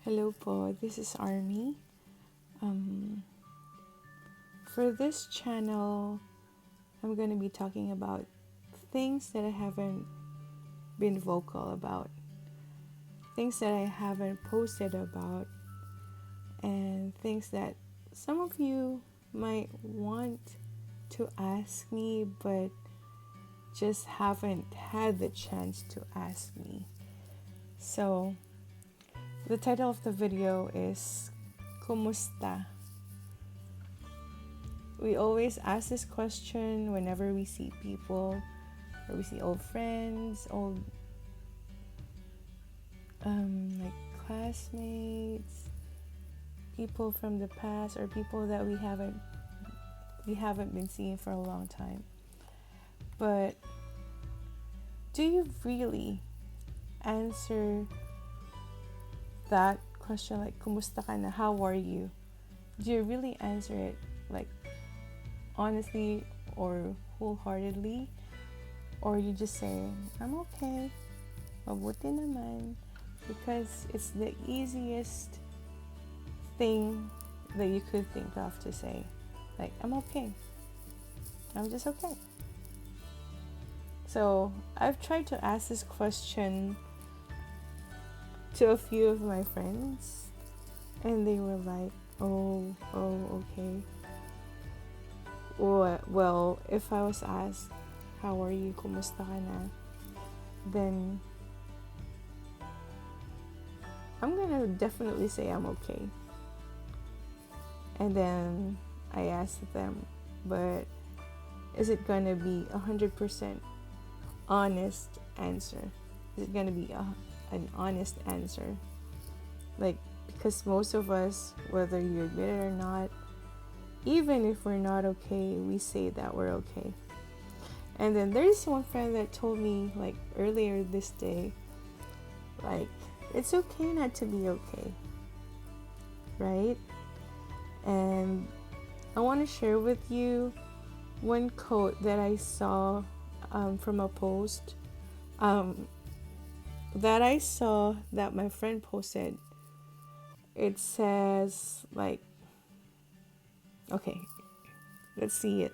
Hello po, this is Army. For this channel, I'm going to be talking about things that I haven't been vocal about, things that I haven't posted about, and things that some of you might want to ask me but just haven't had the chance to ask me. So, the title of the video is Kumusta? We always ask this question whenever we see people or we see old friends, old like classmates, people from the past, or people that we haven't been seeing for a long time. But do you really answer that question like kumusta ka na, how are you? Do you really answer it like honestly or wholeheartedly, or you just say I'm okay, mabuti naman, because it's the easiest thing that you could think of to say, like I'm okay, I'm just okay. So I've tried to ask this question to a few of my friends, and they were like, oh, okay. Well, if I was asked, how are you, kumusta ka na, then I'm gonna definitely say I'm okay. And then I asked them, but is it gonna be 100% honest answer? Is it gonna be an honest answer? Like, because most of us, whether you admit it or not, even if we're not okay, we say that we're okay. And then there's one friend that told me like earlier this day, like, it's okay not to be okay, right? And I want to share with you one quote that I saw from a post that I saw that my friend posted. It says like, okay, let's see it.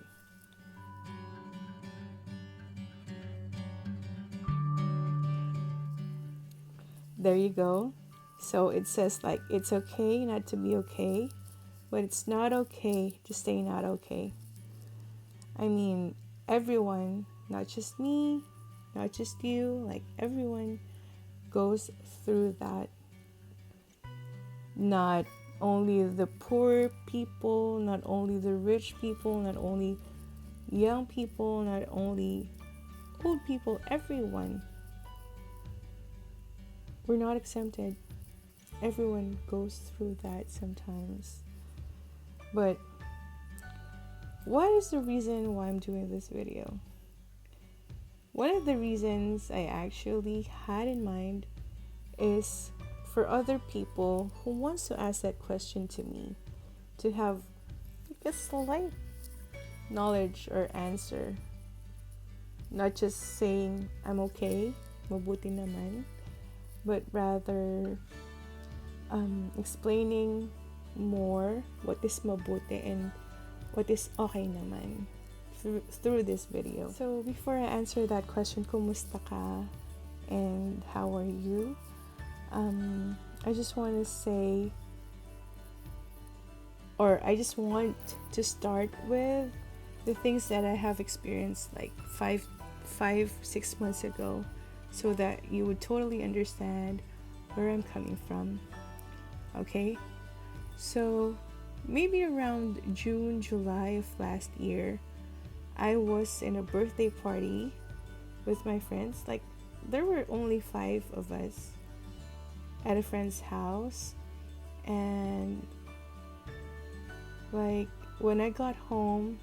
There you go. So it says like, it's okay not to be okay, but it's not okay to stay not okay. I mean, everyone, not just me, not just you, like everyone goes through that. Not only the poor people, not only the rich people, not only young people, not only old people, everyone. We're not exempted. Everyone goes through that sometimes. But what is the reason why I'm doing this video? One of the reasons I actually had in mind is for other people who wants to ask that question to me to have like a slight knowledge or answer. Not just saying I'm okay, mabuti naman, but rather explaining more what is mabuti and what is okay naman through this video. So before I answer that question, kumusta ka and how are you? I just want to say, or I just want to start with the things that I have experienced like 6 months ago, so that you would totally understand where I'm coming from. Okay? So maybe around June, July of last year, I was in a birthday party with my friends. Like, there were only 5 of us at a friend's house, and like when I got home,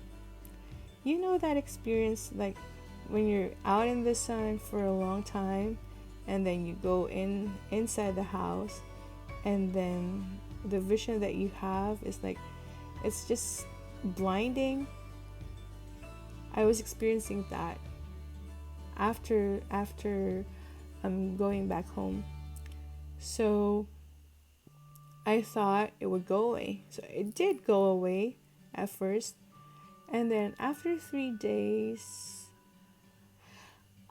you know that experience, like when you're out in the sun for a long time and then you go inside the house, and then the vision that you have is like, it's just blinding. I was experiencing that after I'm going back home. So I thought it would go away. So it did go away at first. And then after 3 days,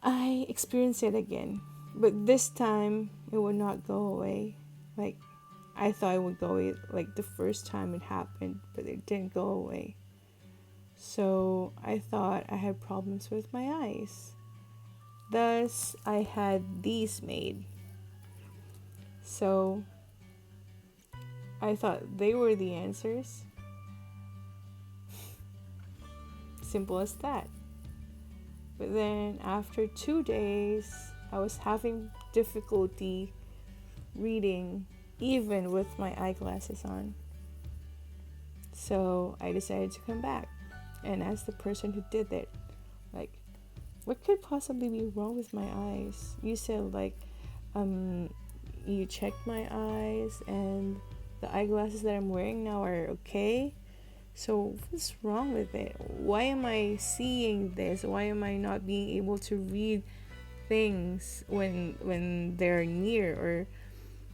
I experienced it again. But this time, it would not go away. Like, I thought it would go away like the first time it happened, but it didn't go away. So I thought I had problems with my eyes. Thus, I had these made. So I thought they were the answers. Simple as that. But then after 2 days, I was having difficulty reading even with my eyeglasses on. So I decided to come back and ask the person who did it, like, what could possibly be wrong with my eyes? You said you checked my eyes and the eyeglasses that I'm wearing now are okay. So what's wrong with it? Why am I seeing this? Why am I not being able to read things when they're near, or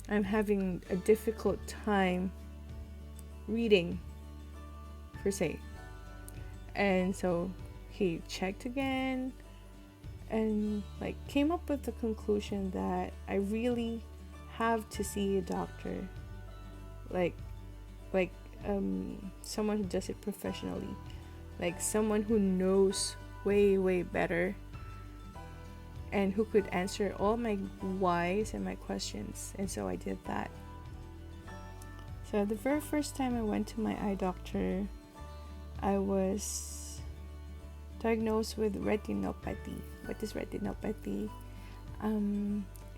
I'm having a difficult time reading per se? And so he checked again and like came up with the conclusion that I really have to see a doctor, like someone who does it professionally, like someone who knows way better and who could answer all my whys and my questions. And so I did that. So the very first time I went to my eye doctor, I was diagnosed with retinopathy. What is retinopathy?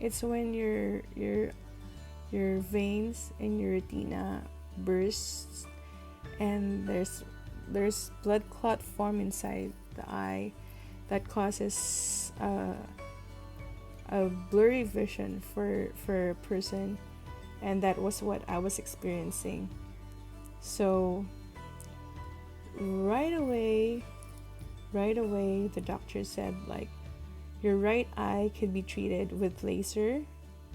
It's when your veins in your retina bursts and there's blood clot form inside the eye that causes a blurry vision for a person, and that was what I was experiencing. So right away the doctor said, like, your right eye could be treated with laser,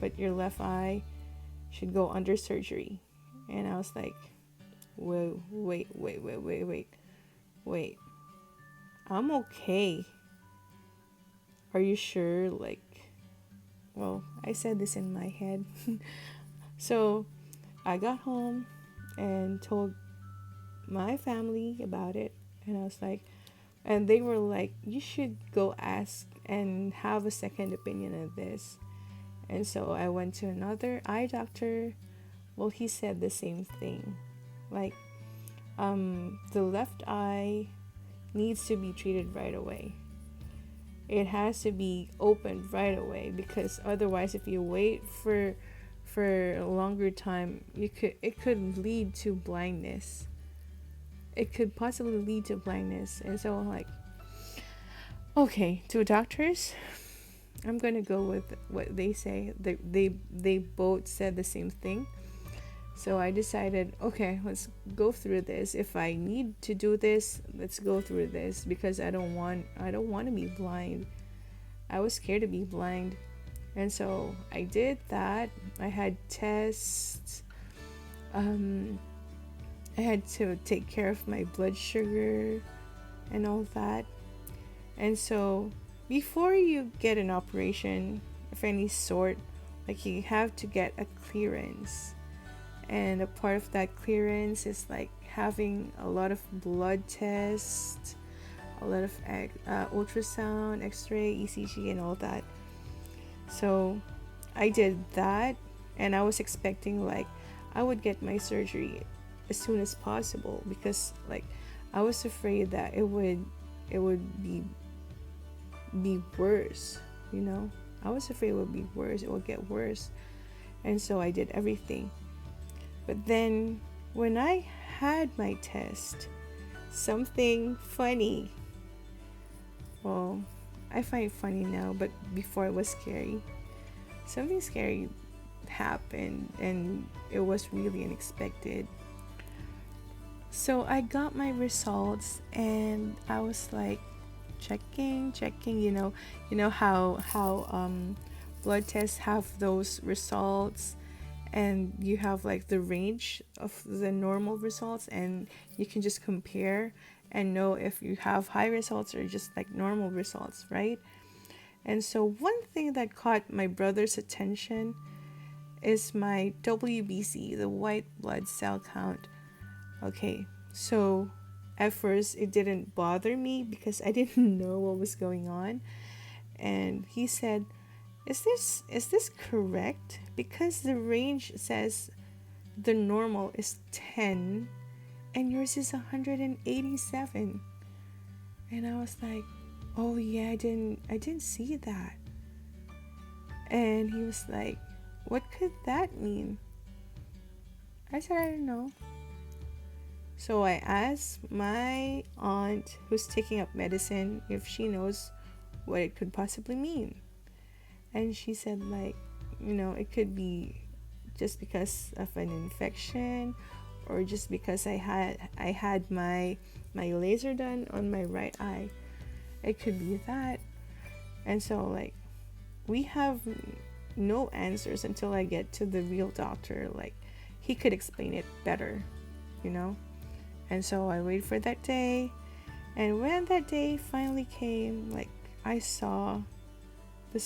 but your left eye should go under surgery. And I was like, whoa, wait. I'm okay. Are you sure? Like, well, I said this in my head. So I got home and told my family about it. And I was like, and they were like, you should go ask and have a second opinion of this. And so I went to another eye doctor. Well, he said the same thing. Like, the left eye needs to be treated right away. It has to be opened right away, because otherwise, if you wait for a longer time, it could lead to blindness. It could possibly lead to blindness. And so I'm like, okay, to doctors, I'm gonna go with what they say. They both said the same thing. So I decided, okay, let's go through this. If I need to do this, let's go through this, because I don't want to be blind. I was scared to be blind. And so I did that. I had tests. I had to take care of my blood sugar and all that. And so before you get an operation of any sort, like, you have to get a clearance. And a part of that clearance is like having a lot of blood tests, a lot of ultrasound, x-ray, ECG, and all that. So I did that, and I was expecting, like, I would get my surgery as soon as possible, because, like, I was afraid that it would be worse, you know. I was afraid it would be worse, it would get worse. And so I did everything. But then when I had my test, something funny, well, I find it funny now, but before it was scary. Something scary happened, and it was really unexpected. So I got my results, and I was like checking, you know how blood tests have those results, and you have like the range of the normal results, and you can just compare and know if you have high results or just like normal results, right? And so one thing that caught my brother's attention is my WBC, the white blood cell count. Okay, so at first it didn't bother me because I didn't know what was going on. And he said, is this correct? Because the range says the normal is 10 and yours is 187. And I was like, oh yeah, I didn't see that. And he was like, what could that mean? I said, I don't know. So I asked my aunt, who's taking up medicine, if she knows what it could possibly mean. And she said, like, it could be just because of an infection, or just because I had my laser done on my right eye. It could be that. And so, like, we have no answers until I get to the real doctor. Like, he could explain it better, you know? And so I waited for that day. And when that day finally came, like, I saw the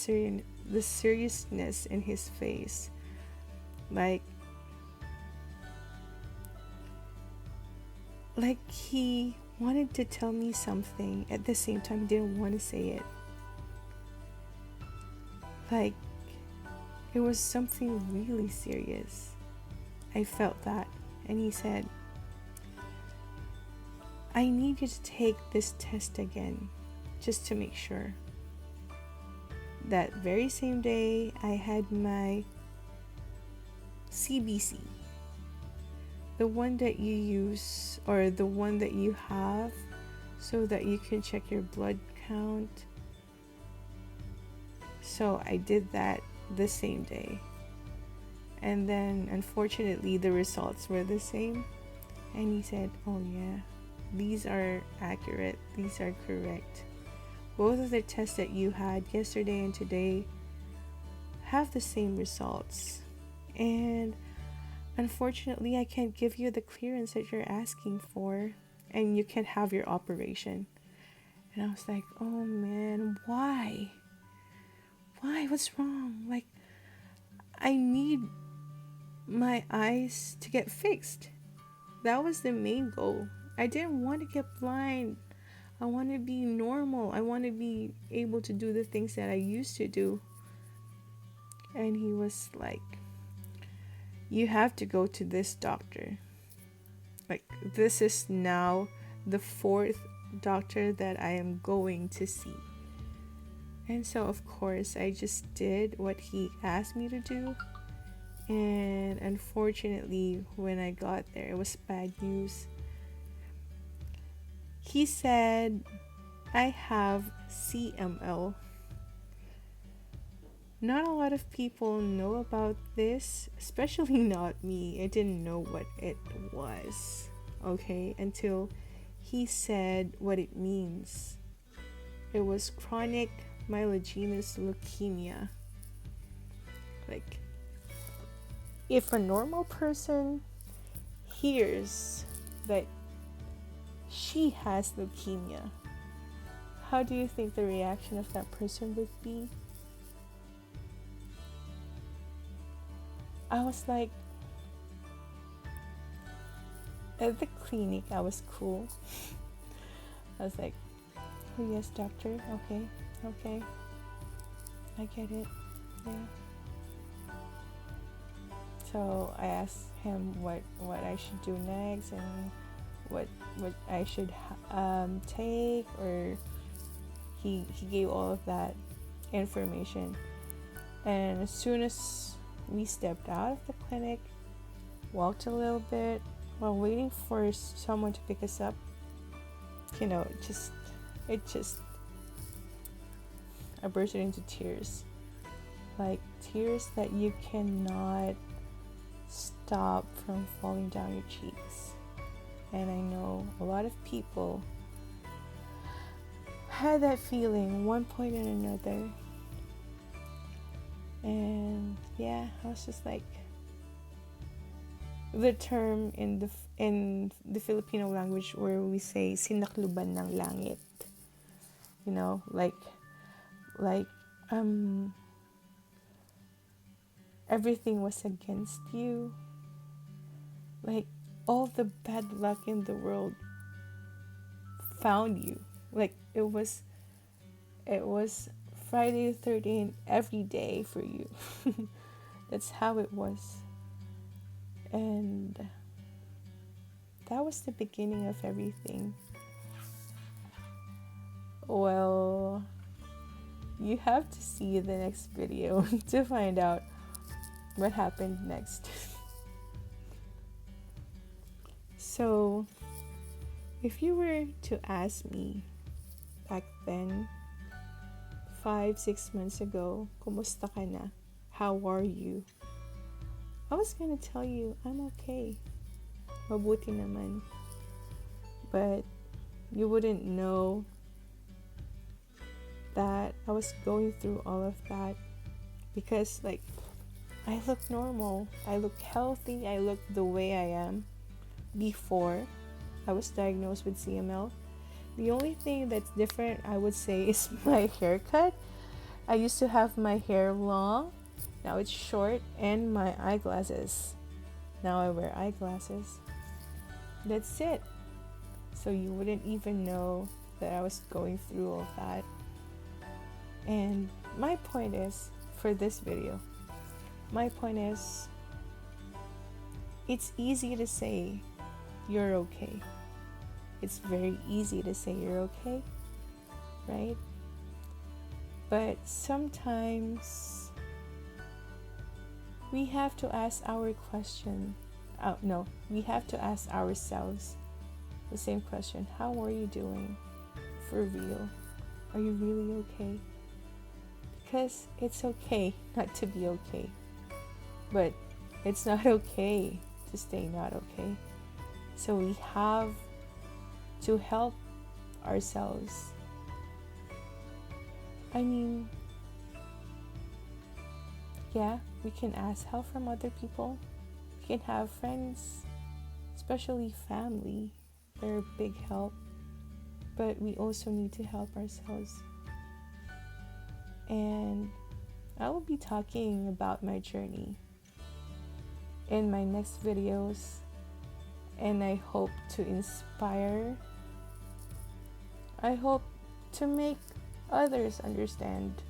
seriousness in his face. Like he wanted to tell me something, at the same time didn't want to say it. Like, it was something really serious. I felt that. And he said, I need you to take this test again, just to make sure. That very same day, I had my CBC, the one that you use, or the one that you have so that you can check your blood count. So I did that the same day. And then unfortunately the results were the same. And he said, oh yeah, these are accurate, these are correct. Both of the tests that you had yesterday and today have the same results. And unfortunately, I can't give you the clearance that you're asking for, and you can't have your operation. And I was like, oh man, why? Why? What's wrong? Like, I need my eyes to get fixed. That was the main goal. I didn't want to get blind. I want to be normal. I want to be able to do the things that I used to do. And he was like, you have to go to this doctor. Like, this is now the 4th doctor that I am going to see. And so, of course, I just did what he asked me to do. And unfortunately, when I got there, it was bad news. He said, I have CML. Not a lot of people know about this, especially not me. I didn't know what it was, okay, until he said what it means. It was chronic myelogenous leukemia. Like, if a normal person hears that she has leukemia, how do you think the reaction of that person would be? I was like, at the clinic, I was cool. I was like, oh yes, doctor, okay, I get it, yeah. So I asked him what I should do next, and what I should take, or he gave all of that information. And as soon as we stepped out of the clinic, walked a little bit while waiting for someone to pick us up, I burst into tears. Like, tears that you cannot stop from falling down your cheeks. And I know a lot of people had that feeling one point or another. And yeah, I was just like, the term in the Filipino language where we say sinakluban ng langit. You know, like um everything was against you. Like all the bad luck in the world found you. Like it was Friday the 13th every day for you. That's how it was. And that was the beginning of everything. Well, you have to see the next video to find out what happened next. So, if you were to ask me back then, 5-6 months ago, kumusta ka na? How are you? I was gonna tell you, I'm okay. Mabuti naman. But you wouldn't know that I was going through all of that because, like, I look normal. I look healthy. I look the way I am before I was diagnosed with CML. The only thing that's different, I would say, is my haircut. I used to have my hair long. Now it's short, and my eyeglasses. Now I wear eyeglasses. That's it. So you wouldn't even know that I was going through all that. And my point is, for this video, my point is, it's easy to say you're okay. It's very easy to say you're okay, right? But sometimes we have to ask our question. We have to ask ourselves the same question. How are you doing? For real? Are you really okay? Because it's okay not to be okay. But it's not okay to stay not okay. So we have to help ourselves. I mean, yeah, we can ask help from other people. We can have friends, especially family. They're a big help. But we also need to help ourselves. And I will be talking about my journey in my next videos. And I hope to inspire. I hope to make others understand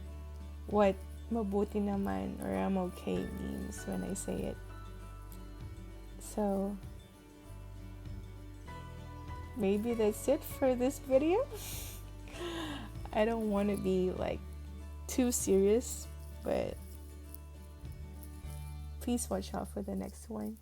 what mabuti naman or I'm okay means when I say it. So maybe that's it for this video. I don't want to be like too serious, but please watch out for the next one.